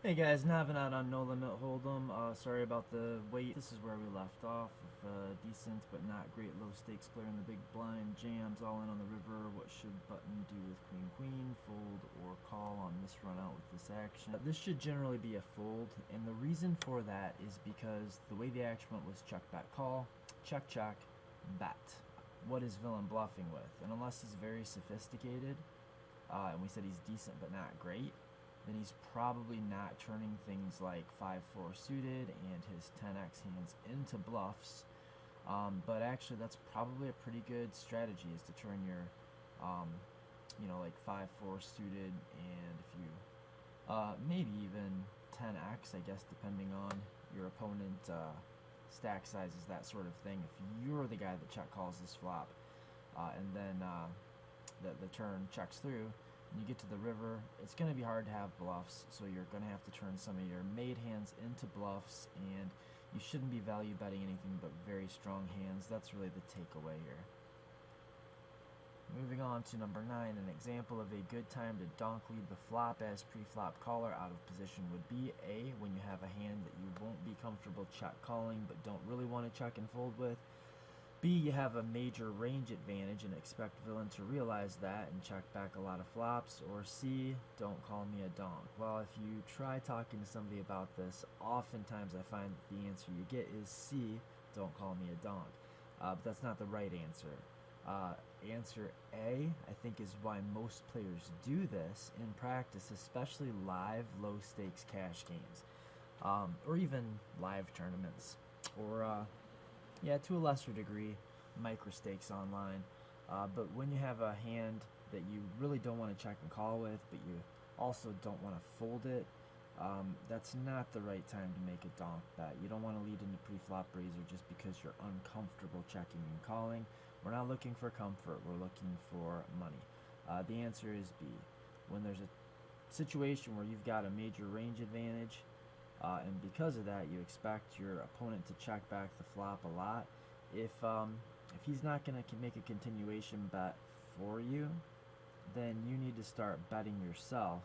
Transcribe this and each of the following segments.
Hey guys, Navonod on No Limit Hold'em. Sorry about the wait. This is where we left off with a decent but not great low stakes player in the big blind. Jams all in on the river. What should button do with queen queen? Fold or call on this run out with this action. This should generally be a fold, and the reason for that is because the way the action went was check bet call, check check, bet. What is villain bluffing with? And unless he's very sophisticated, and we said he's decent but not great, then he's probably not turning things like 5-4 suited and his 10x hands into bluffs. But actually, that's probably a pretty good strategy, is to turn your, like 5-4 suited, and if you, maybe even 10x, I guess, depending on your opponent, stack sizes, that sort of thing. If you're the guy that check calls this flop, and then the turn checks through, and you get to the river, it's going to be hard to have bluffs, so you're going to have to turn some of your made hands into bluffs, and you shouldn't be value betting anything but very strong hands. That's really the takeaway here. Moving on to number 9, an example of a good time to donk lead the flop as pre-flop caller out of position would be A, when you have a hand that you won't be comfortable check calling but don't really want to check and fold with. B, you have a major range advantage and expect villain to realize that and check back a lot of flops. Or C, don't call me a donk. Well, if you try talking to somebody about this, oftentimes I find that the answer you get is C, don't call me a donk. But that's not the right answer. Answer A, I think, is why most players do this in practice, especially live low stakes cash games, or even live tournaments, or to a lesser degree, micro stakes online. But when you have a hand that you really don't want to check and call with, but you also don't want to fold it, that's not the right time to make a donk bet. You don't want to lead into pre-flop raiser just because you're uncomfortable checking and calling. We're not looking for comfort, we're looking for money. The answer is B. When there's a situation where you've got a major range advantage, and because of that, you expect your opponent to check back the flop a lot. If he's not going to make a continuation bet for you, then you need to start betting yourself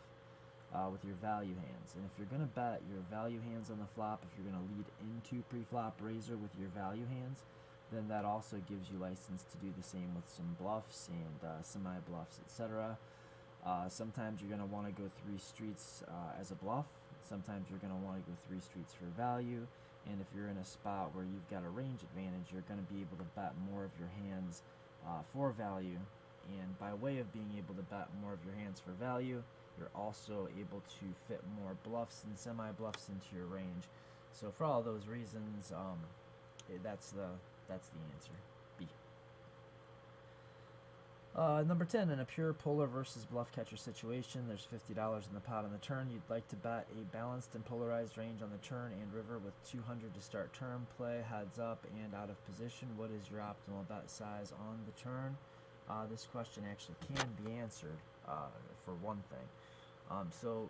with your value hands. And if you're going to bet your value hands on the flop, if you're going to lead into pre-flop raiser with your value hands, then that also gives you license to do the same with some bluffs and semi-bluffs, etc. Sometimes you're going to want to go 3 streets as a bluff. Sometimes you're going to want to go 3 streets for value. And if you're in a spot where you've got a range advantage, you're going to be able to bet more of your hands for value. And by way of being able to bet more of your hands for value, you're also able to fit more bluffs and semi-bluffs into your range. So for all those reasons, that's the answer. B. Number 10, in a pure polar versus bluff catcher situation, there's $50 in the pot on the turn. You'd like to bet a balanced and polarized range on the turn and river with 200 to start turn play, heads up and out of position. What is your optimal bet size on the turn? This question actually can be answered for one thing. So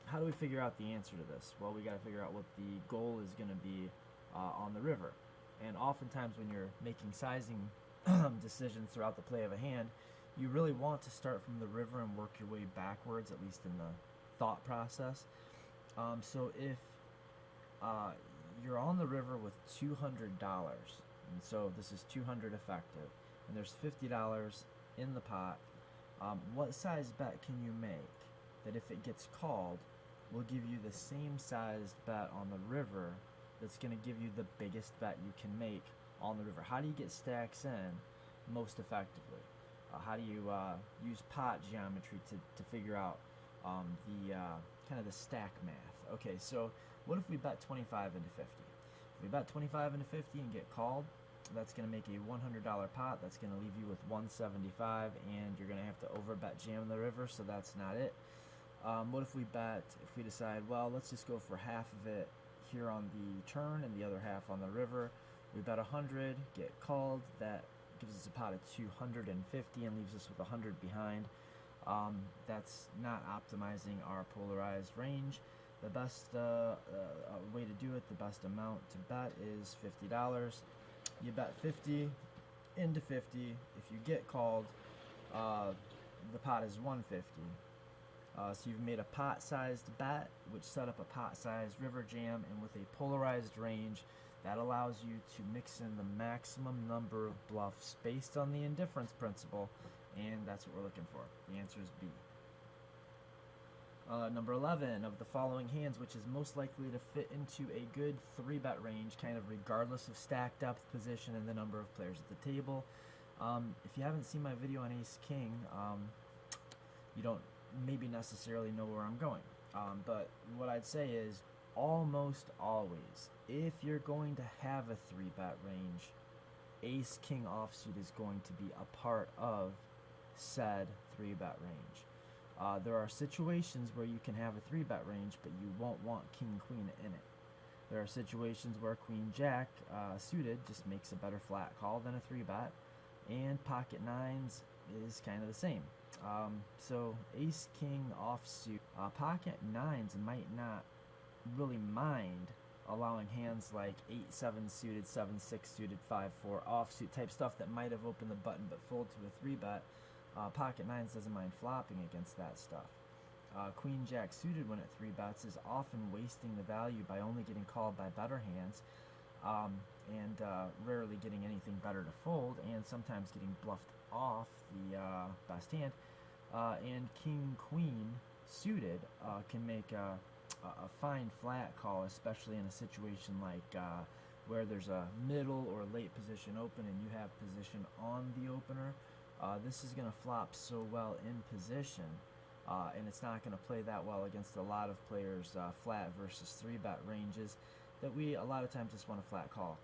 how do we figure out the answer to this? Well, we got to figure out what the goal is going to be on the river. And oftentimes when you're making sizing decisions throughout the play of a hand, you really want to start from the river and work your way backwards, at least in the thought process. So if you're on the river with $200, and so this is $200 effective, and there's $50 in the pot, what size bet can you make that if it gets called will give you the same sized bet on the river that's going to give you the biggest bet you can make on the river? How do you get stacks in most effectively? How do you use pot geometry to figure out the kind of the stack math? Okay, so what if we bet 25 into 50? If we bet 25 into 50 and get called, that's going to make a $100 pot. That's going to leave you with 175, and you're going to have to overbet jam the river, so that's not it. What if we decide, well, let's just go for half of it here on the turn and the other half on the river. We bet 100, get called. That gives us a pot of 250 and leaves us with 100 behind. That's not optimizing our polarized range. The best way to do it, the best amount to bet is $50. You bet 50 into 50. If you get called, the pot is 150. So you've made a pot-sized bet, which set up a pot-sized river jam, and with a polarized range, that allows you to mix in the maximum number of bluffs based on the indifference principle, and that's what we're looking for. The answer is B. Number 11, of the following hands, which is most likely to fit into a good 3-bet range, kind of regardless of stack depth, position, and the number of players at the table. If you haven't seen my video on Ace-King, you don't maybe necessarily know where I'm going. But what I'd say is, almost always, if you're going to have a 3-bet range, Ace-King offsuit is going to be a part of said 3-bet range. There are situations where you can have a 3-bet range, but you won't want King-Queen in it. There are situations where Queen-Jack suited just makes a better flat call than a 3-bet, and pocket nines is kind of the same. So Ace-King offsuit, pocket nines might not really mind allowing hands like 8-7 suited, 7-6 suited, 5-4 offsuit type stuff that might have opened the button but fold to a 3-bet. Pocket nines doesn't mind flopping against that stuff. Queen-Jack suited when at 3-bets is often wasting the value by only getting called by better hands, and rarely getting anything better to fold, and sometimes getting bluffed off the best hand. And King-Queen suited can make a fine flat call, especially in a situation like where there's a middle or late position open and you have position on the opener. This is going to flop so well in position, and it's not going to play that well against a lot of players' flat versus 3-bet ranges that we a lot of times just want to flat call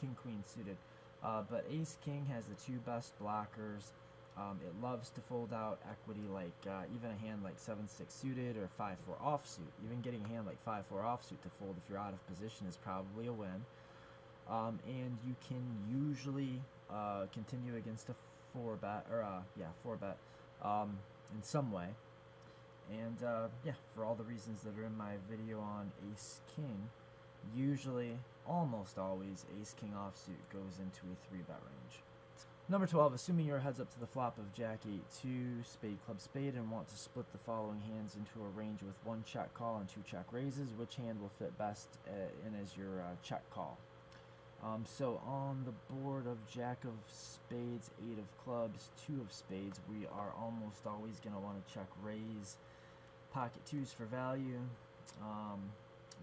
King-Queen suited. But Ace-King has the 2 best blockers. It loves to fold out equity like even a hand like 7-6 suited or 5-4 offsuit. Even getting a hand like 5-4 offsuit to fold if you're out of position is probably a win. And you can usually continue against a 4-bet or 4-bet in some way. And yeah, for all the reasons that are in my video on Ace-King, usually, almost always, Ace-King offsuit goes into a 3-bet range. Number 12, assuming you're heads up to the flop of Jack 8-2, Spade Club Spade, and want to split the following hands into a range with 1 check call and 2 check raises, which hand will fit best in as your check call? So on the board of Jack of Spades, 8 of Clubs, 2 of Spades, we are almost always going to want to check raise pocket 2s for value.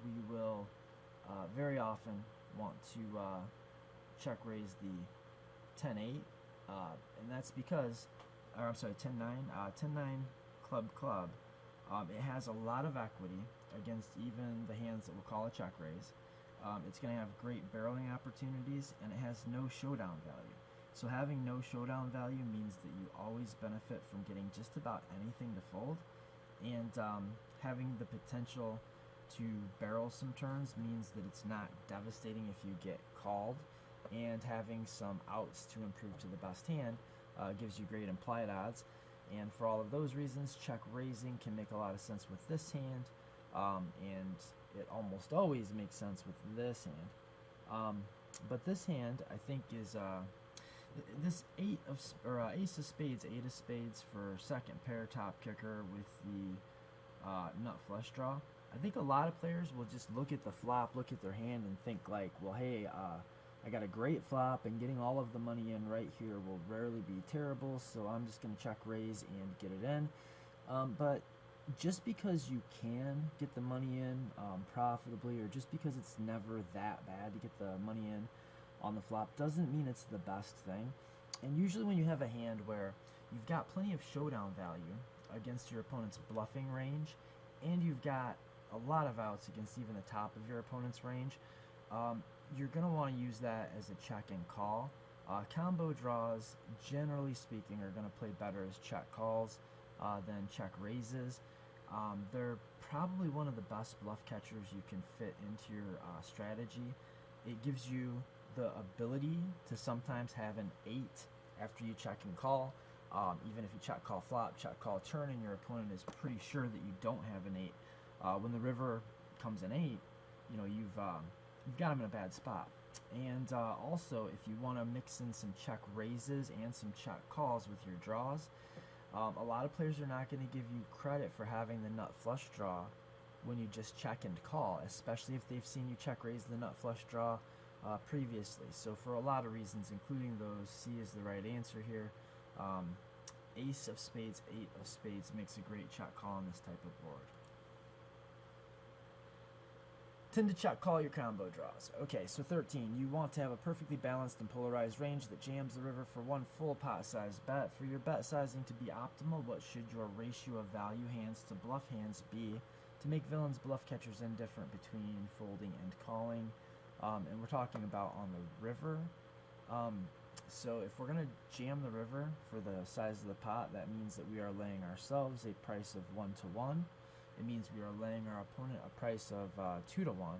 We will very often want to check raise the 10-8, and that's because, or I'm sorry, 10-9, 10-9 club. It has a lot of equity against even the hands that we'll call a check raise. It's going to have great barreling opportunities, and it has no showdown value. So having no showdown value means that you always benefit from getting just about anything to fold, and having the potential to barrel some turns means that it's not devastating if you get called, and having some outs to improve to the best hand gives you great implied odds. And for all of those reasons, check raising can make a lot of sense with this hand, and it almost always makes sense with this hand. But this hand, I think, is this Ace of Spades, 8 of Spades for second pair top kicker with the nut flush draw. I think a lot of players will just look at the flop, look at their hand, and think like, well, hey, I got a great flop, and getting all of the money in right here will rarely be terrible, so I'm just going to check raise and get it in. But just because you can get the money in profitably, or just because it's never that bad to get the money in on the flop, doesn't mean it's the best thing. And usually when you have a hand where you've got plenty of showdown value against your opponent's bluffing range, and you've got a lot of outs against even the top of your opponent's range, you're going to want to use that as a check and call. Combo draws, generally speaking, are going to play better as check calls than check raises. They're probably one of the best bluff catchers you can fit into your strategy. It gives you the ability to sometimes have an 8 after you check and call. Even if you check call flop, check call turn, and your opponent is pretty sure that you don't have an 8. When the river comes an 8, you know, you've got him in a bad spot. And also, if you want to mix in some check raises and some check calls with your draws, A lot of players are not going to give you credit for having the nut flush draw when you just check and call, especially if they've seen you check raise the nut flush draw previously. So for a lot of reasons, including those, C is the right answer here. Ace of spades, 8 of spades makes a great check call on this type of board. Tend to check call your combo draws. Okay, so 13. You want to have a perfectly balanced and polarized range that jams the river for one full pot size bet. For your bet sizing to be optimal, what should your ratio of value hands to bluff hands be to make villains bluff catchers indifferent between folding and calling? And we're talking about on the river. So if we're going to jam the river for the size of the pot, that means that we are laying ourselves a price of 1 to 1. It means we are laying our opponent a price of 2 to 1.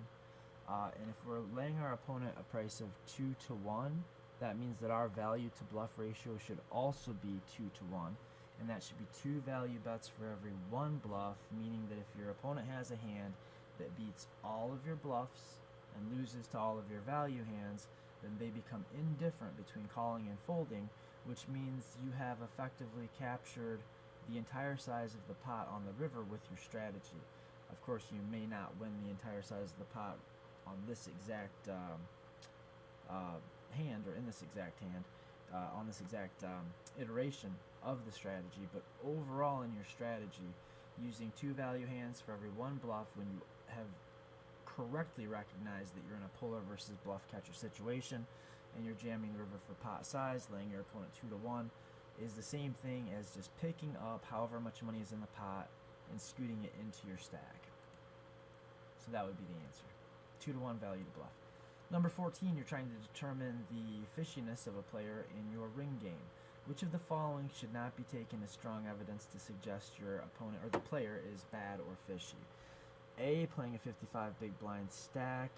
And if we're laying our opponent a price of 2 to 1, that means that our value to bluff ratio should also be 2 to 1. And that should be 2 value bets for every 1 bluff, meaning that if your opponent has a hand that beats all of your bluffs and loses to all of your value hands, then they become indifferent between calling and folding, which means you have effectively captured the entire size of the pot on the river with your strategy. Of course, you may not win the entire size of the pot on this exact hand, or in this exact hand, on this exact iteration of the strategy, but overall in your strategy, using 2 value hands for every 1 bluff when you have correctly recognized that you're in a polar versus bluff catcher situation and you're jamming the river for pot size, laying your opponent 2 to 1, is the same thing as just picking up however much money is in the pot and scooting it into your stack. So that would be the answer. 2 to 1 value to bluff. Number 14, you're trying to determine the fishiness of a player in your ring game. Which of the following should not be taken as strong evidence to suggest your opponent or the player is bad or fishy? A, playing a 55 big blind stack.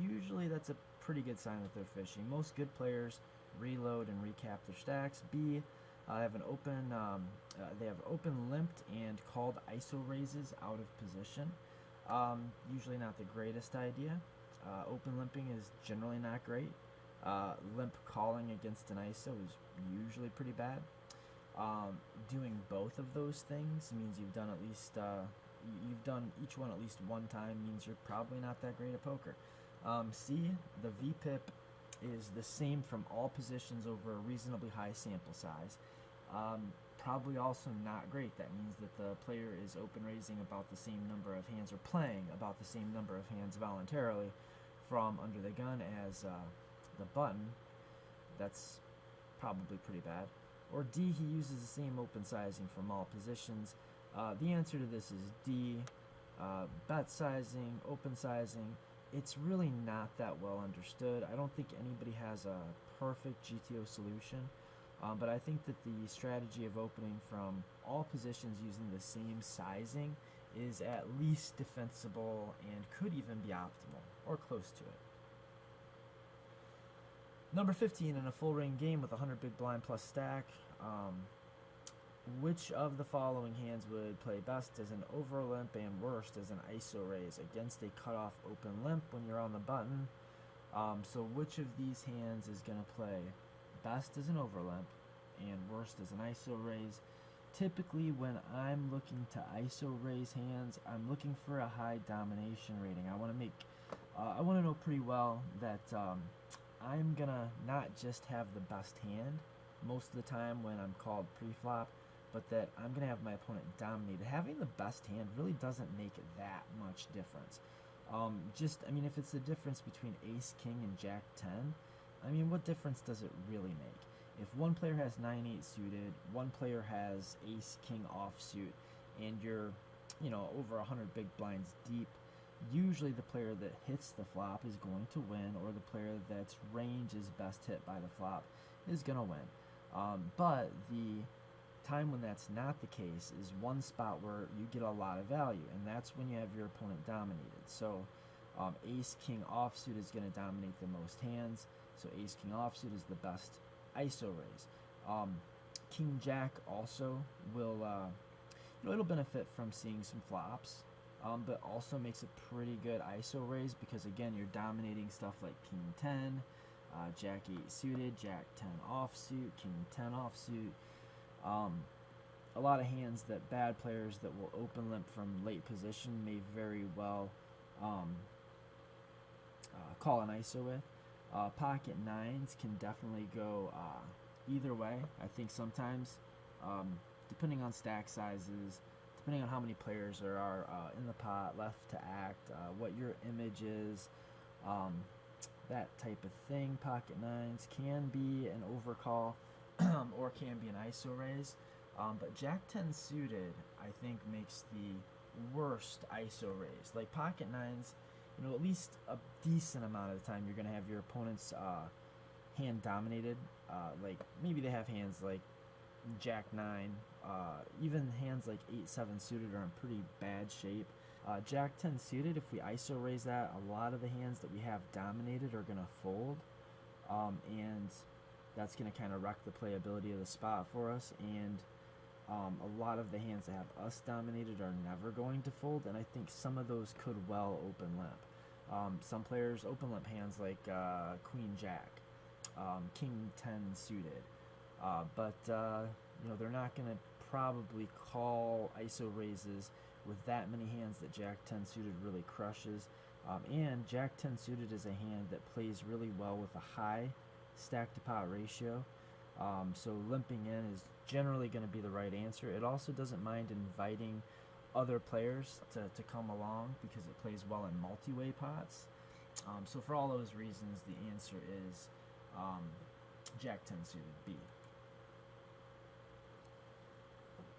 Usually that's a pretty good sign that they're fishy. Most good players reload and recap their stacks. B, have an open, they have open limped and called ISO raises out of position. Usually not the greatest idea. Open limping is generally not great. Limp calling against an ISO is usually pretty bad. Doing both of those things means you've done at least you've done each one at least one time, means you're probably not that great at poker. C, the VPIP is the same from all positions over a reasonably high sample size. Probably also not great. That means that the player is open raising about the same number of hands, or playing about the same number of hands voluntarily from under the gun as the button. That's probably pretty bad. Or D, he uses the same open sizing from all positions. The answer to this is D. Bet sizing, open sizing, it's really not that well understood. I don't think anybody has a perfect GTO solution, but I think that the strategy of opening from all positions using the same sizing is at least defensible and could even be optimal, or close to it. Number 15, in a full ring game with 100 big blind plus stack, which of the following hands would play best as an over limp and worst as an ISO raise against a cutoff open limp when you're on the button? So which of these hands is going to play best as an over limp and worst as an ISO raise? Typically, when I'm looking to ISO raise hands, I'm looking for a high domination rating. I want to know pretty well that I'm gonna not just have the best hand most of the time when I'm called pre-flop, but that I'm gonna have my opponent dominated. Having the best hand really doesn't make that much difference. If it's the difference between ace king and jack 10, what difference does it really make? If one player has 9-8 suited, one player has ace king offsuit, and you're over 100 big blinds deep, usually the player that hits the flop is going to win, or the player that's range is best hit by the flop is going to win. But the time when that's not the case is one spot where you get a lot of value, and that's when you have your opponent dominated. So ace king offsuit is going to dominate the most hands, so ace king offsuit is the best ISO raise. King jack also will it'll benefit from seeing some flops, but also makes a pretty good ISO raise because, again, you're dominating stuff like king 10, jack 8 suited, jack 10 offsuit, king 10 offsuit. a lot of hands that bad players that will open limp from late position may very well call an ISO with. Pocket nines can definitely go either way. I think sometimes, depending on stack sizes, depending on how many players there are in the pot, left to act, what your image is, that type of thing. Pocket nines can be an overcall or can be an ISO raise. But Jack 10 suited, I think, makes the worst ISO raise. Like pocket nines, you know, at least a decent amount of the time you're going to have your opponent's hand dominated. Like maybe they have hands like Jack 9, even hands like 8-7 suited are in pretty bad shape. Jack 10 suited, if we ISO raise that, a lot of the hands that we have dominated are going to fold, and that's going to kind of wreck the playability of the spot for us. And a lot of the hands that have us dominated are never going to fold, and I think some of those could well open limp. Some players open limp hands like Queen Jack, King 10 suited, but you know, they're not going to probably call ISO raises with that many hands that Jack 10 suited really crushes. And Jack 10 suited is a hand that plays really well with a high stack to pot ratio. So limping in is generally going to be the right answer. It also doesn't mind inviting other players to come along because it plays well in multi-way pots. So for all those reasons, the answer is Jack 10 suited, B.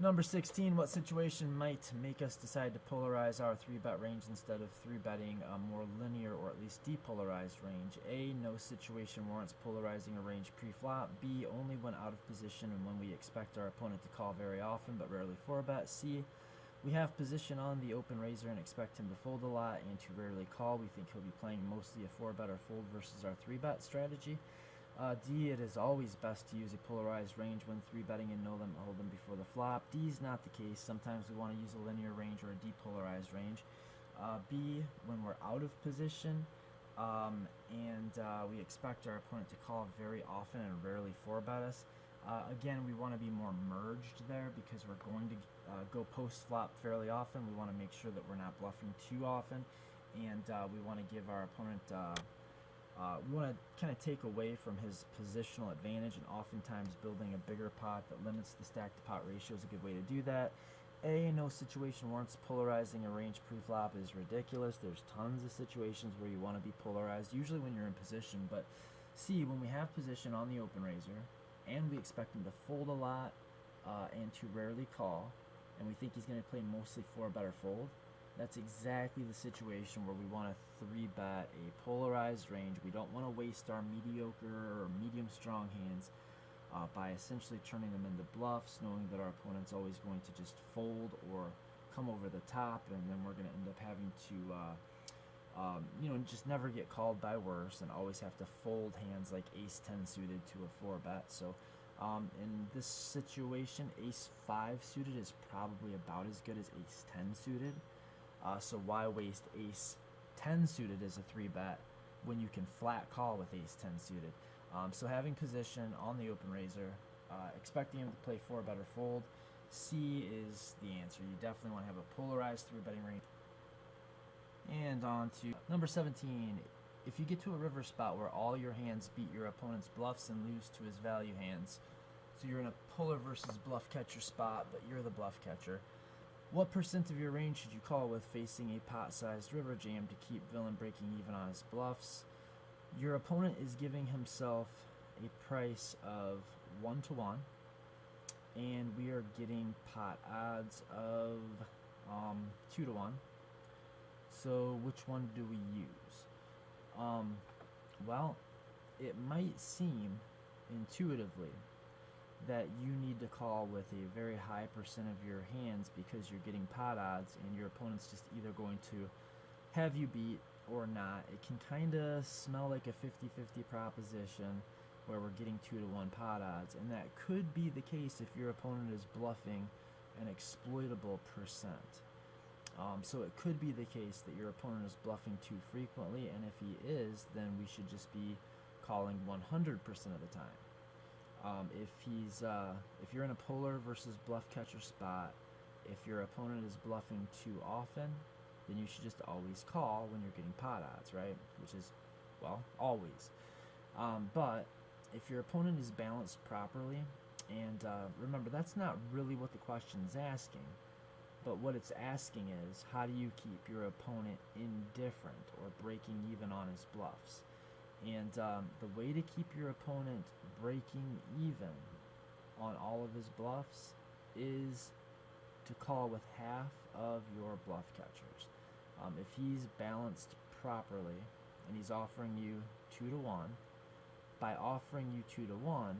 Number 16, what situation might make us decide to polarize our 3-bet range instead of 3-betting a more linear or at least depolarized range? A, no situation warrants polarizing a range pre-flop. B, only when out of position and when we expect our opponent to call very often but rarely 4-bet. C, we have position on the open raiser and expect him to fold a lot and to rarely call. We think he'll be playing mostly a 4-bet or fold versus our 3-bet strategy. D, it is always best to use a polarized range when 3-betting and no limit hold them before the flop. D is not the case. Sometimes we want to use a linear range or a depolarized range. B, when we're out of position and we expect our opponent to call very often and rarely 4-bet us. Again, we want to be more merged there because we're going to go post-flop fairly often. We want to make sure that we're not bluffing too often, and we want to give our opponent we want to kind of take away from his positional advantage, and oftentimes building a bigger pot that limits the stack to pot ratio is a good way to do that. A, no situation warrants polarizing a range pre-flop is ridiculous. There's tons of situations where you want to be polarized, usually when you're in position. But C, when we have position on the open raiser and we expect him to fold a lot and to rarely call, and we think he's going to play mostly 4-bet or fold, that's exactly the situation where we want to 3-bet a polarized range. We don't want to waste our mediocre or medium strong hands by essentially turning them into bluffs, knowing that our opponent's always going to just fold or come over the top, and then we're going to end up having to you know, just never get called by worse and always have to fold hands like ace 10 suited to a 4-bet. So in this situation, ace 5 suited is probably about as good as ace 10 suited. So why waste ace 10 suited as a 3-bet when you can flat call with ace 10 suited? So having position on the open raiser, expecting him to play 4-bet or fold, C is the answer. You definitely want to have a polarized 3-betting range. And on to number 17. If you get to a river spot where all your hands beat your opponent's bluffs and lose to his value hands, so you're in a puller versus bluff catcher spot, but you're the bluff catcher, what percent of your range should you call with facing a pot-sized river jam to keep villain breaking even on his bluffs? Your opponent is giving himself a price of 1-1, and we are getting pot odds of 2-1. So which one do we use? Well, it might seem intuitively that you need to call with a very high percent of your hands because you're getting pot odds and your opponent's just either going to have you beat or not. It can kind of smell like a 50-50 proposition where we're getting 2-1 pot odds, and that could be the case if your opponent is bluffing an exploitable percent. So it could be the case that your opponent is bluffing too frequently, and if he is, then we should just be calling 100% of the time. If you're in a polar versus bluff catcher spot, if your opponent is bluffing too often, then you should just always call when you're getting pot odds, right? Which is, well, always. But if your opponent is balanced properly, and remember, that's not really what the question is asking, but what it's asking is, how do you keep your opponent indifferent or breaking even on his bluffs? And the way to keep your opponent breaking even on all of his bluffs is to call with half of your bluff catchers. If he's balanced properly and he's offering you 2 to 1, by offering you 2 to 1,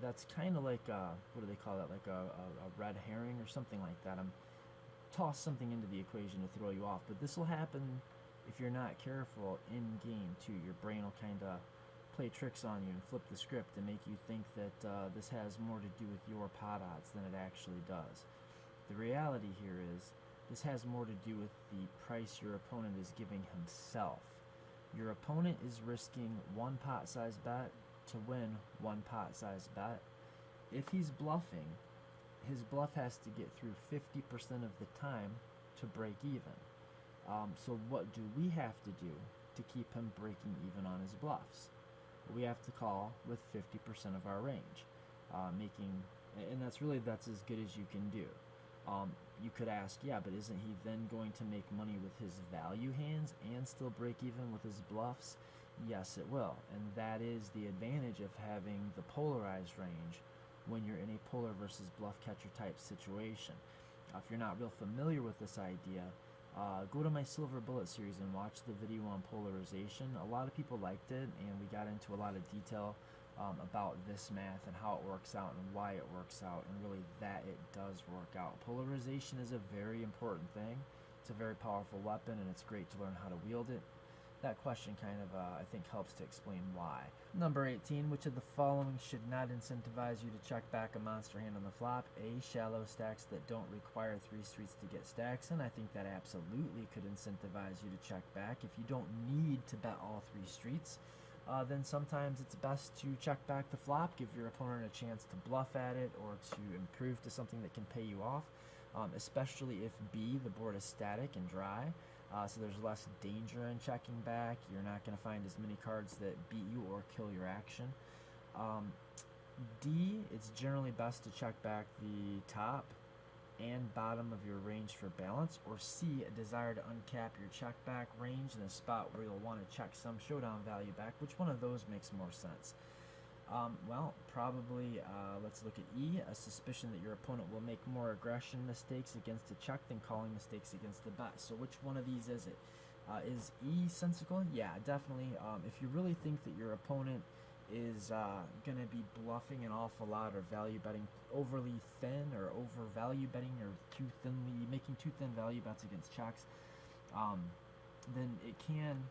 that's kind of like what do they call that? Like a red herring or something like that. I'm toss something into the equation to throw you off, but this will happen if you're not careful in game too. Your brain will kind of play tricks on you and flip the script and make you think that this has more to do with your pot odds than it actually does. The reality here is this has more to do with the price your opponent is giving himself. Your opponent is risking 1 pot size bet to win 1 pot size bet. If he's bluffing, his bluff has to get through 50% of the time to break even. So what do we have to do to keep him breaking even on his bluffs? We have to call with 50% of our range, and that's as good as you can do. You could ask, yeah, but isn't he then going to make money with his value hands and still break even with his bluffs? Yes, it will, and that is the advantage of having the polarized range when you're in a polar versus bluff catcher type situation. If you're not real familiar with this idea, go to my Silver Bullet series and watch the video on polarization. A lot of people liked it, and we got into a lot of detail about this math and how it works out and why it works out, and really that it does work out. Polarization is a very important thing. It's a very powerful weapon, and it's great to learn how to wield it. That question kind of, I think, helps to explain why. Number 18, which of the following should not incentivize you to check back a monster hand on the flop? A, shallow stacks that don't require 3 streets to get stacks, and I think that absolutely could incentivize you to check back. If you don't need to bet all 3 streets, then sometimes it's best to check back the flop, give your opponent a chance to bluff at it or to improve to something that can pay you off, especially if B, the board is static and dry. So there's less danger in checking back. You're not going to find as many cards that beat you or kill your action. D, it's generally best to check back the top and bottom of your range for balance. Or C, a desire to uncap your check back range in a spot where you'll want to check some showdown value back. Which one of those makes more sense? Well, probably, let's look at E, a suspicion that your opponent will make more aggression mistakes against a check than calling mistakes against the bet. So which one of these is it? Is E sensical? Yeah, definitely. If you really think that your opponent is going to be bluffing an awful lot or value betting overly thin or over value betting or making too thin value bets against checks, then it can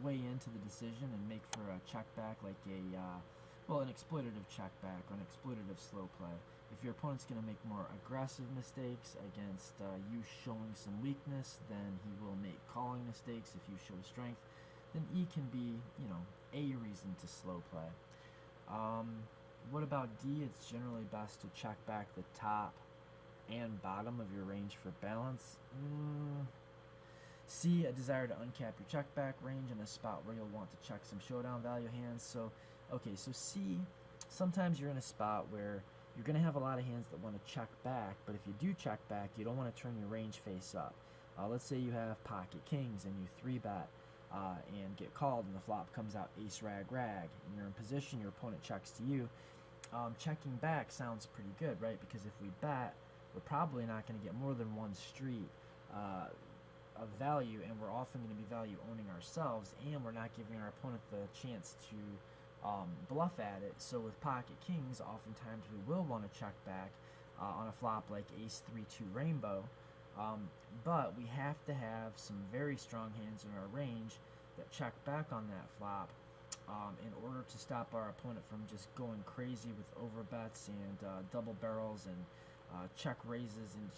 weigh into the decision and make for a check back, like an exploitative check back or an exploitative slow play. If your opponent's going to make more aggressive mistakes against you showing some weakness, then he will make calling mistakes if you show strength. Then E can be, a reason to slow play. What about D? It's generally best to check back the top and bottom of your range for balance. C, a desire to uncap your check back range in a spot where you'll want to check some showdown value hands. So C, sometimes you're in a spot where you're going to have a lot of hands that want to check back, but if you do check back, you don't want to turn your range face up. Let's say you have pocket kings and you 3-bet and get called and the flop comes out ace rag rag and you're in position, your opponent checks to you. Checking back sounds pretty good, right? Because if we bet, we're probably not going to get more than 1 street of value, and we're often going to be value owning ourselves, and we're not giving our opponent the chance to bluff at it. So with pocket kings, oftentimes we will want to check back on a flop like ace 3-2 rainbow, but we have to have some very strong hands in our range that check back on that flop in order to stop our opponent from just going crazy with overbets and double barrels and check raises and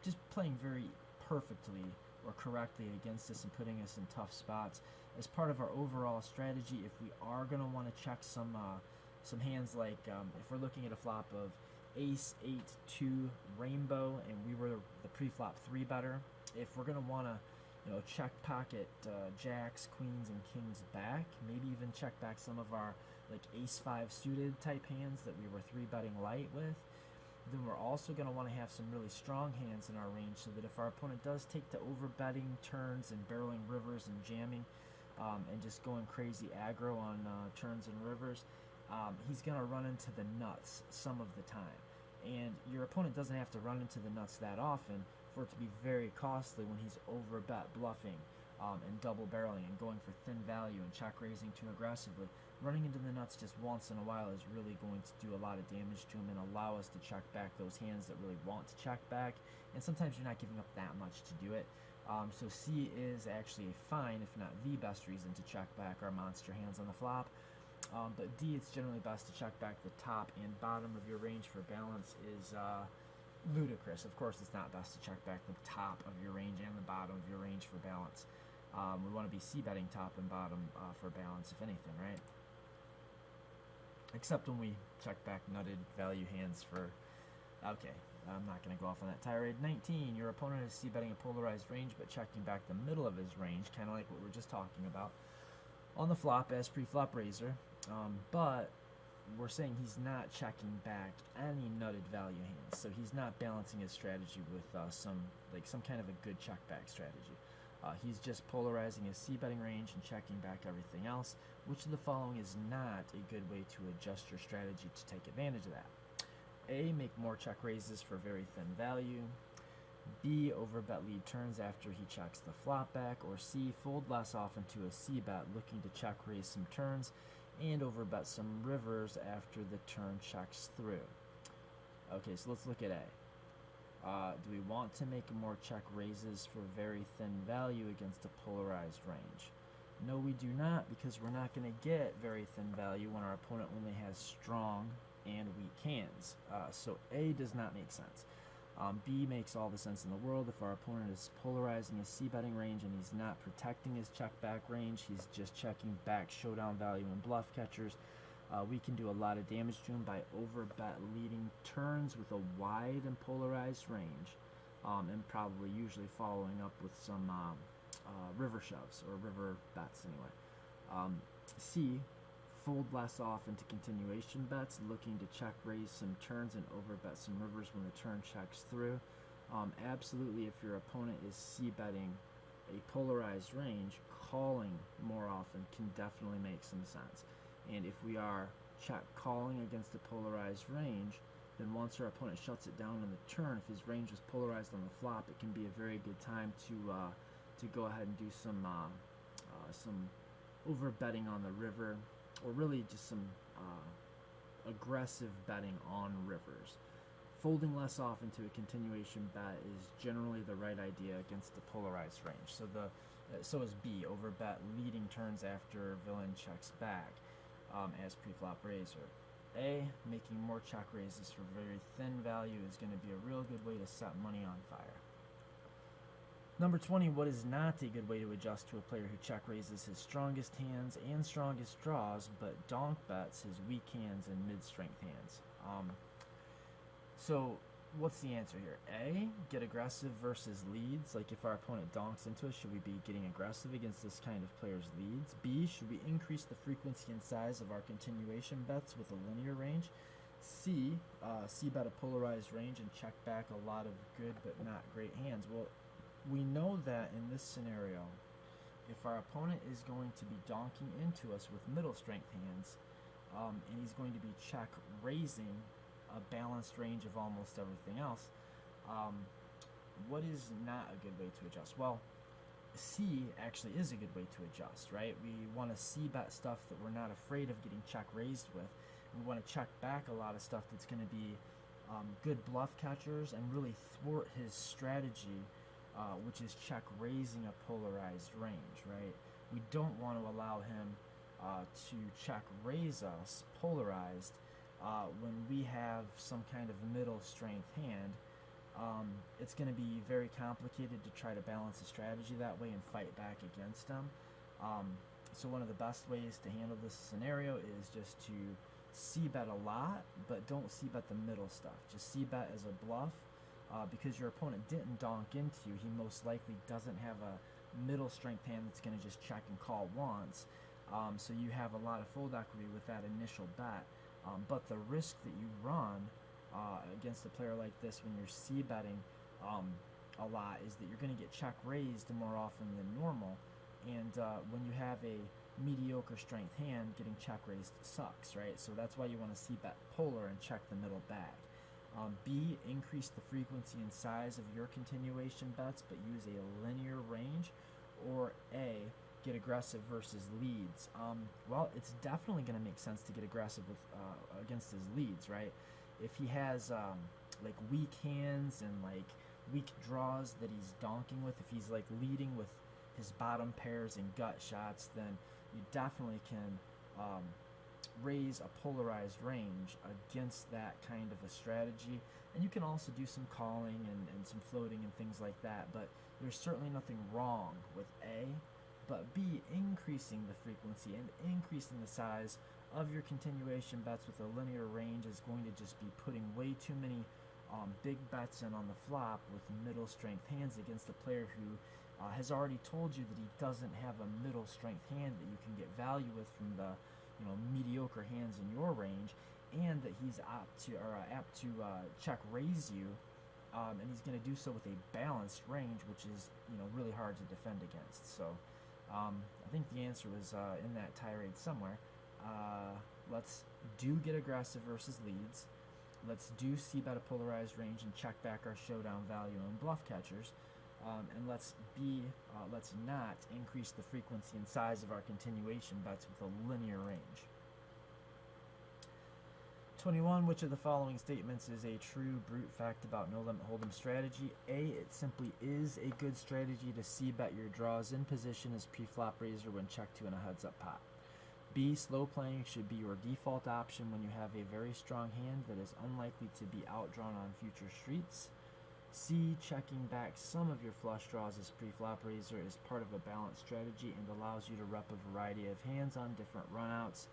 just playing very perfectly or correctly against us and putting us in tough spots. As part of our overall strategy, if we are going to want to check some some hands like if we're looking at a flop of ace 8-2 rainbow and we were the pre-flop 3-better, if we're going to want to check pocket jacks, queens, and kings back, maybe even check back some of our like ace 5 suited type hands that we were 3-betting light with, then we're also going to want to have some really strong hands in our range so that if our opponent does take to overbetting turns and barreling rivers and jamming and just going crazy aggro on turns and rivers, he's going to run into the nuts some of the time. And your opponent doesn't have to run into the nuts that often for it to be very costly when he's overbet bluffing and double barreling and going for thin value and check raising too aggressively. Running into the nuts just once in a while is really going to do a lot of damage to him and allow us to check back those hands that really want to check back. And sometimes you're not giving up that much to do it. So C is actually a fine, if not the best reason to check back our monster hands on the flop. But D, it's generally best to check back the top and bottom of your range for balance is ludicrous. Of course, it's not best to check back the top of your range and the bottom of your range for balance. We want to be C-betting top and bottom for balance, if anything, right? Except when we check back nutted value hands for... Okay, I'm not going to go off on that tirade. 19, your opponent is C-betting a polarized range, but checking back the middle of his range, kind of like what we were just talking about, on the flop as pre-flop raiser. But we're saying he's not checking back any nutted value hands, so he's not balancing his strategy with some kind of a good check back strategy. He's just polarizing his C-betting range and checking back everything else. Which of the following is not a good way to adjust your strategy to take advantage of that? A, make more check raises for very thin value. B, overbet lead turns after he checks the flop back. Or C, fold less often to a C-bet, looking to check raise some turns and overbet some rivers after the turn checks through. Okay, so let's look at A. Do we want to make more check raises for very thin value against a polarized range? No, we do not, because we're not going to get very thin value when our opponent only has strong and weak hands. So A does not make sense. B makes all the sense in the world. If our opponent is polarizing his C-betting range and he's not protecting his check-back range, he's just checking back showdown value and bluff catchers, we can do a lot of damage to him by overbet leading turns with a wide and polarized range, and probably usually following up with some river shoves or river bets anyway. C, fold less often to continuation bets, looking to check raise some turns and overbet some rivers when the turn checks through. Absolutely, if your opponent is C-betting a polarized range, calling more often can definitely make some sense. And if we are check calling against a polarized range, then once our opponent shuts it down on the turn, if his range was polarized on the flop, it can be a very good time to go ahead and do some overbetting on the river, or really just some aggressive betting on rivers. Folding less often to a continuation bet is generally the right idea against the polarized range. So is B, overbet leading turns after villain checks back as pre-flop raiser. A, making more check raises for very thin value is going to be a real good way to set money on fire. Number 20, what is not a good way to adjust to a player who check raises his strongest hands and strongest draws, but donk bets his weak hands and mid-strength hands? So what's the answer here? A, get aggressive versus leads. Like if our opponent donks into us, should we be getting aggressive against this kind of player's leads? B, should we increase the frequency and size of our continuation bets with a linear range? C, C-bet a polarized range and check back a lot of good but not great hands. Well, we know that in this scenario, if our opponent is going to be donking into us with middle strength hands, and he's going to be check raising a balanced range of almost everything else, what is not a good way to adjust? Well, C actually is a good way to adjust, right? We want to C-bet stuff that we're not afraid of getting check raised with. We want to check back a lot of stuff that's going to be good bluff catchers and really thwart his strategy, which is check raising a polarized range, right? We don't want to allow him to check raise us polarized when we have some kind of middle strength hand. It's going to be very complicated to try to balance a strategy that way and fight back against him. So one of the best ways to handle this scenario is just to c-bet a lot, but don't c-bet the middle stuff. Just c-bet as a bluff, because your opponent didn't donk into you. He most likely doesn't have a middle strength hand that's going to just check and call once. So you have a lot of fold equity with that initial bet. But the risk that you run against a player like this when you're c-betting a lot is that you're going to get check raised more often than normal. And when you have a mediocre strength hand, getting check raised sucks, right? So that's why you want to c-bet polar and check the middle bag. B, increase the frequency and size of your continuation bets, but use a linear range. Or A, get aggressive versus leads. Well, it's definitely going to make sense to get aggressive with against his leads, right? If he has like weak hands and like weak draws that he's donking with, if he's like leading with his bottom pairs and gut shots, then you definitely can raise a polarized range against that kind of a strategy. And you can also do some calling and some floating and things like that, but there's certainly nothing wrong with A. But B, increasing the frequency and increasing the size of your continuation bets with a linear range is going to just be putting way too many big bets in on the flop with middle strength hands against a player who has already told you that he doesn't have a middle strength hand that you can get value with from the mediocre hands in your range, and that he's apt to check raise you, and he's going to do so with a balanced range, which is really hard to defend against. So I think the answer was in that tirade somewhere. Let's do get aggressive versus leads. Let's do c-bet a polarized range and check back our showdown value on bluff catchers. And let's not increase the frequency and size of our continuation bets with a linear range. 21. Which of the following statements is a true brute fact about no limit hold'em strategy? A, it simply is a good strategy to c-bet your draws in position as pre-flop raiser when checked to in a heads-up pot. B, slow playing should be your default option when you have a very strong hand that is unlikely to be outdrawn on future streets. C, checking back some of your flush draws as pre-flop raiser is part of a balanced strategy and allows you to rep a variety of hands on different runouts.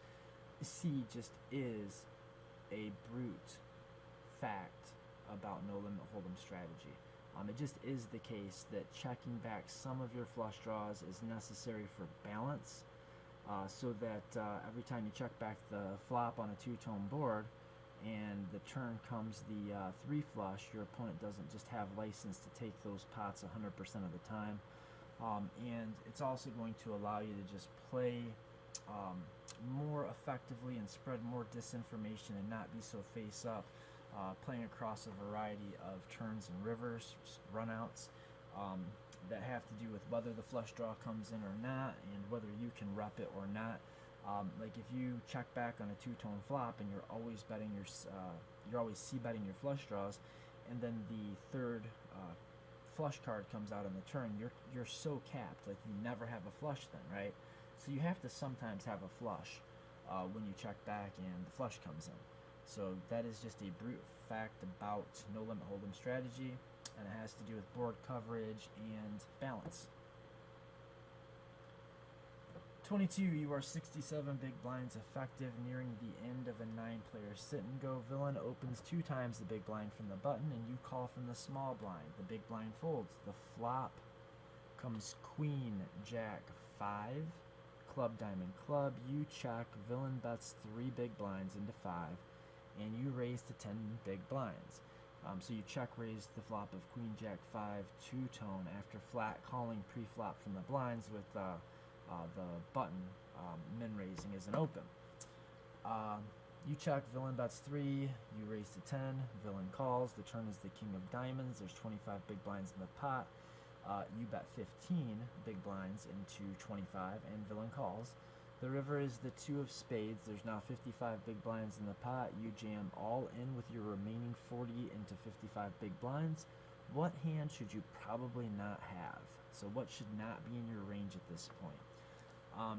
C just is a brute fact about no limit hold'em strategy. It just is the case that checking back some of your flush draws is necessary for balance, so that every time you check back the flop on a two-tone board and the turn comes the 3 flush, your opponent doesn't just have license to take those pots 100% of the time. And it's also going to allow you to just play more effectively and spread more disinformation and not be so face up, playing across a variety of turns and rivers, runouts, that have to do with whether the flush draw comes in or not and whether you can rep it or not. Like if you check back on a two-tone flop and you're always betting you're always c-betting your flush draws, and then the third flush card comes out on the turn, you're so capped, like you never have a flush then, right? So you have to sometimes have a flush when you check back and the flush comes in. So that is just a brute fact about no limit hold'em strategy, and it has to do with board coverage and balance. 22. You are 67 big blinds effective, nearing the end of a 9-player sit-and-go. Villain opens 2 times the big blind from the button, and you call from the small blind. The big blind folds. The flop comes queen, jack, 5, club, diamond, club. You check. Villain bets 3 big blinds into 5, and you raise to 10 big blinds. So you check raise the flop of queen, jack, 5, two-tone after flat calling pre-flop from the blinds with the button min raising is an open. You check, villain bets 3, you raise to 10, villain calls, the turn is the king of diamonds, there's 25 big blinds in the pot, you bet 15 big blinds into 25, and villain calls. The river is the 2 of spades, there's now 55 big blinds in the pot, you jam all in with your remaining 40 into 55 big blinds. What hand should you probably not have? So what should not be in your range at this point?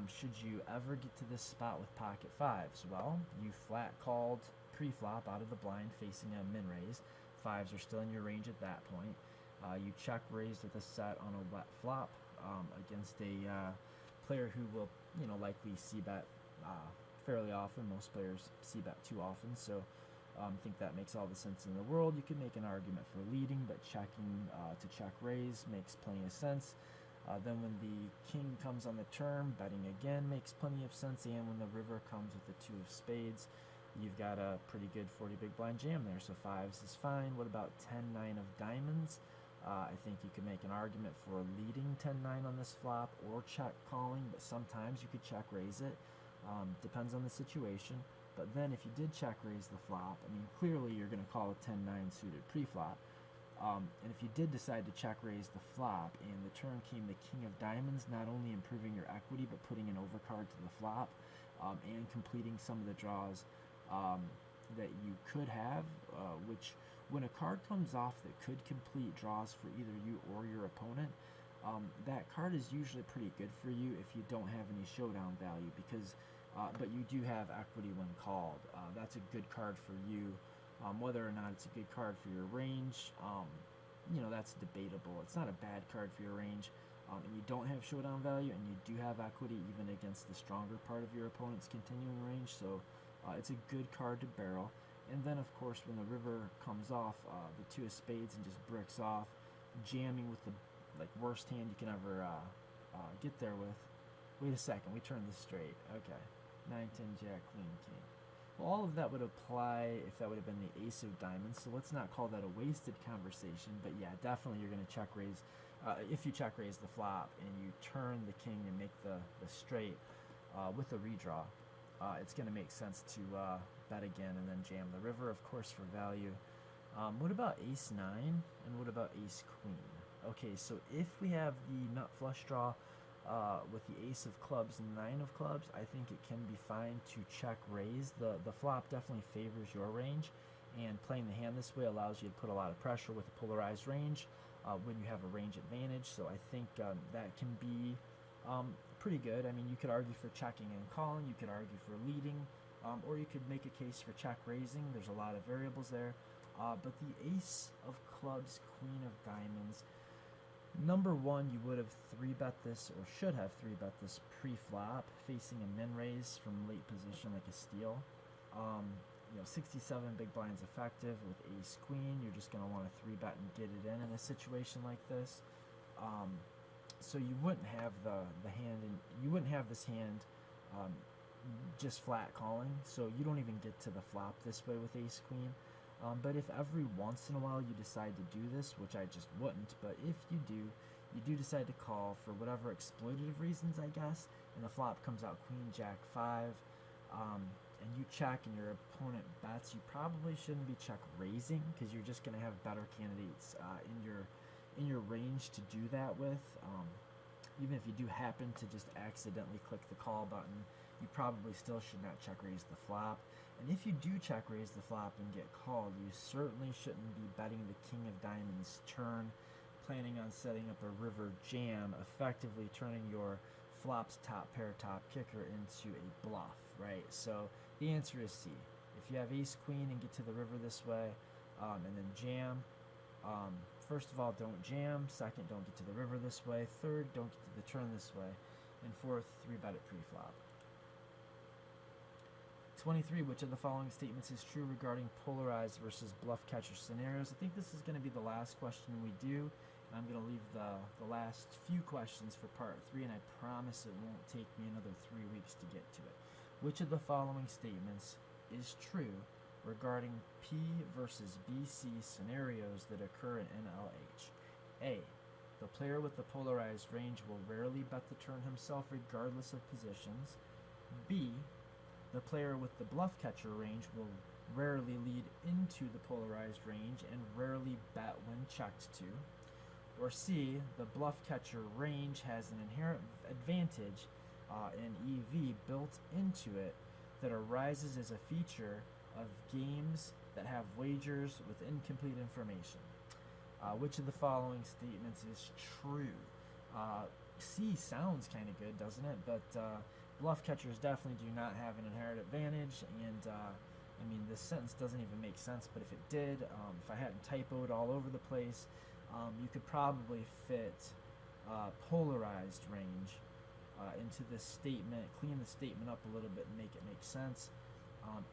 Should you ever get to this spot with pocket 5s? Well, you flat called pre-flop out of the blind facing a min raise. 5s are still in your range at that point. You check raised with a set on a wet flop against a player who will likely c-bet fairly often. Most players c-bet too often, so I think that makes all the sense in the world. You could make an argument for leading, but checking to check raise makes plenty of sense. Then when the king comes on the turn, betting again makes plenty of sense, and when the river comes with the 2 of spades, you've got a pretty good 40 big blind jam there, so 5s is fine. What about 10-9 of diamonds? I think you could make an argument for leading 10-9 on this flop or check calling, but sometimes you could check raise it. Depends on the situation. But then if you did check raise the flop, I mean, clearly you're going to call a 10-9 suited pre-flop. And if you did decide to check raise the flop and the turn came the king of diamonds, not only improving your equity but putting an overcard to the flop and completing some of the draws that you could have, which when a card comes off that could complete draws for either you or your opponent, that card is usually pretty good for you if you don't have any showdown value, because but you do have equity when called. That's a good card for you. Whether or not it's a good card for your range, you know, that's debatable. It's not a bad card for your range, and you don't have showdown value, and you do have equity even against the stronger part of your opponent's continuing range, so it's a good card to barrel. And then, of course, when the river comes off, the 2 of spades and just bricks off, jamming with the worst hand you can ever get there with. Wait a second, we turned this straight. Okay, 9, 10, jack, queen, king. Well, all of that would apply if that would have been the ace of diamonds, so let's not call that a wasted conversation, but yeah, definitely you're going to check raise. If you check raise the flop and you turn the king and make the straight with a redraw, it's going to make sense to bet again and then jam the river, of course, for value. What about ace 9 and what about ace queen? Okay, so if we have the nut flush draw with the ace of clubs and 9 of clubs, I think it can be fine to check raise. The flop definitely favors your range, and playing the hand this way allows you to put a lot of pressure with a polarized range when you have a range advantage, so I think that can be pretty good. I mean, you could argue for checking and calling, you could argue for leading, or you could make a case for check raising. There's a lot of variables there, but the ace of clubs, queen of diamonds, number one, you would have 3-bet this, or should have 3-bet this pre-flop, facing a min raise from late position like a steal. You know, 67 big blinds effective with ace queen. You're just going to want to 3-bet and get it in a situation like this. So you wouldn't have the hand, and you wouldn't have this hand just flat calling. So you don't even get to the flop this way with ace queen. But if every once in a while you decide to do this, which I just wouldn't, but if you do decide to call for whatever exploitative reasons, I guess, and the flop comes out queen, jack, 5, and you check and your opponent bets, you probably shouldn't be check raising, because you're just going to have better candidates in your range to do that with. Even if you do happen to just accidentally click the call button, you probably still should not check raise the flop. And if you do check raise the flop and get called, you certainly shouldn't be betting the king of diamonds turn, planning on setting up a river jam, effectively turning your flop's top pair, top kicker into a bluff, right? So the answer is C. If you have ace queen and get to the river this way, and then jam, first of all, don't jam. Second, don't get to the river this way. Third, don't get to the turn this way. And fourth, 3-bet it pre-flop. 23, which of the following statements is true regarding polarized versus bluff catcher scenarios? I think this is going to be the last question we do. I'm going to leave the last few questions for part 3, and I promise it won't take me another 3 weeks to get to it. Which of the following statements is true regarding P versus BC scenarios that occur in NLH? A. The player with the polarized range will rarely bet the turn himself regardless of positions. B. The player with the bluff catcher range will rarely lead into the polarized range and rarely bet when checked to. Or C, the bluff catcher range has an inherent advantage in EV built into it that arises as a feature of games that have wagers with incomplete information. Which of the following statements is true? C sounds kind of good, doesn't it? But bluff catchers definitely do not have an inherent advantage, and I mean, this sentence doesn't even make sense, but if it did, if I hadn't typoed all over the place, you could probably fit polarized range into this statement, clean the statement up a little bit and make it make sense.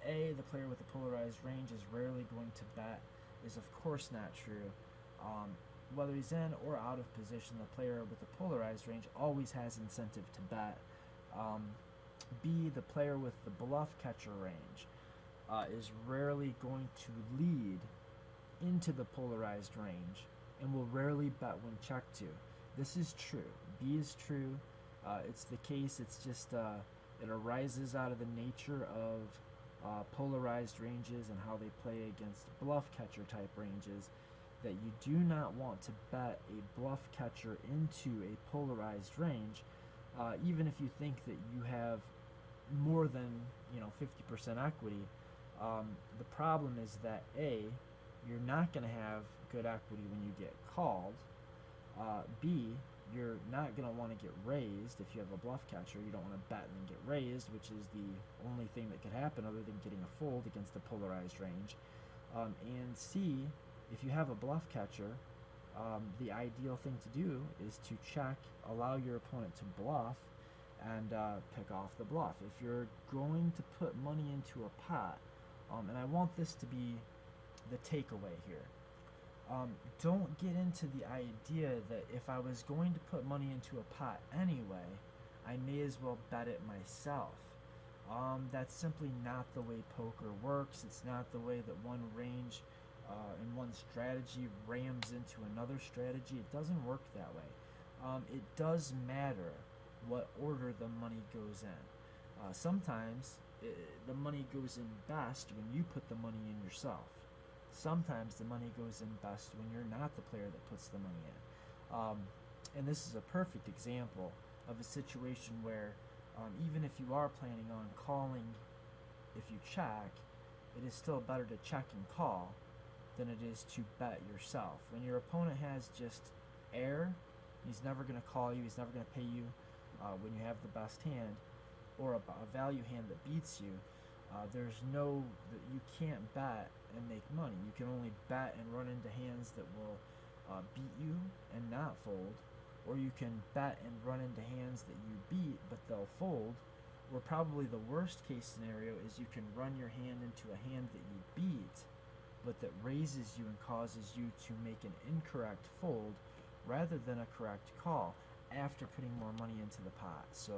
A, the player with the polarized range is rarely going to bet is of course not true. Whether he's in or out of position, the player with the polarized range always has incentive to bet. B, the player with the bluff catcher range is rarely going to lead into the polarized range and will rarely bet when checked to. This is true. B is true. It's the case. It's just it arises out of the nature of polarized ranges and how they play against bluff catcher type ranges, that you do not want to bet a bluff catcher into a polarized range, even if you think that you have more than 50% equity. The problem is that A, you're not going to have good equity when you get called. B, you're not going to want to get raised if you have a bluff catcher. You don't want to bet and then get raised, which is the only thing that could happen other than getting a fold against a polarized range. And C, if you have a bluff catcher, the ideal thing to do is to check, allow your opponent to bluff, and pick off the bluff. If you're going to put money into a pot, and I want this to be the takeaway here, don't get into the idea that if I was going to put money into a pot anyway, I may as well bet it myself. That's simply not the way poker works. It's not the way that one range and one strategy rams into another strategy. It doesn't work that way. It does matter what order the money goes in. Sometimes the money goes in best when you put the money in yourself. Sometimes the money goes in best when you're not the player that puts the money in. And this is a perfect example of a situation where even if you are planning on calling if you check, it is still better to check and call than it is to bet yourself. When your opponent has just air, he's never going to call you, he's never going to pay you when you have the best hand, or a value hand that beats you. You can't bet and make money. You can only bet and run into hands that will beat you and not fold, or you can bet and run into hands that you beat but they'll fold, or probably the worst case scenario is you can run your hand into a hand that you beat but that raises you and causes you to make an incorrect fold rather than a correct call after putting more money into the pot. So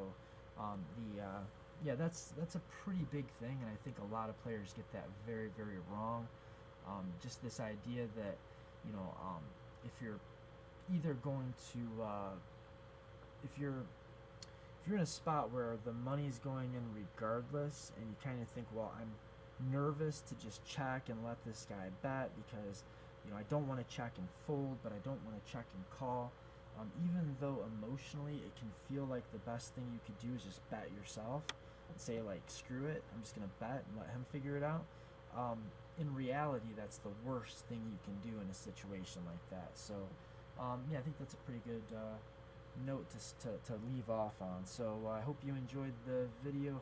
that's a pretty big thing, and I think a lot of players get that very, very wrong. Just this idea that if you're either going to if you're in a spot where the money's going in regardless, and you kind of think, well, I'm nervous to just check and let this guy bet because I don't want to check and fold, but I don't want to check and call. Even though emotionally it can feel like the best thing you could do is just bet yourself and say, like, screw it, I'm just going to bet and let him figure it out. In reality, that's the worst thing you can do in a situation like that. So, I think that's a pretty good note to leave off on. So I hope you enjoyed the video.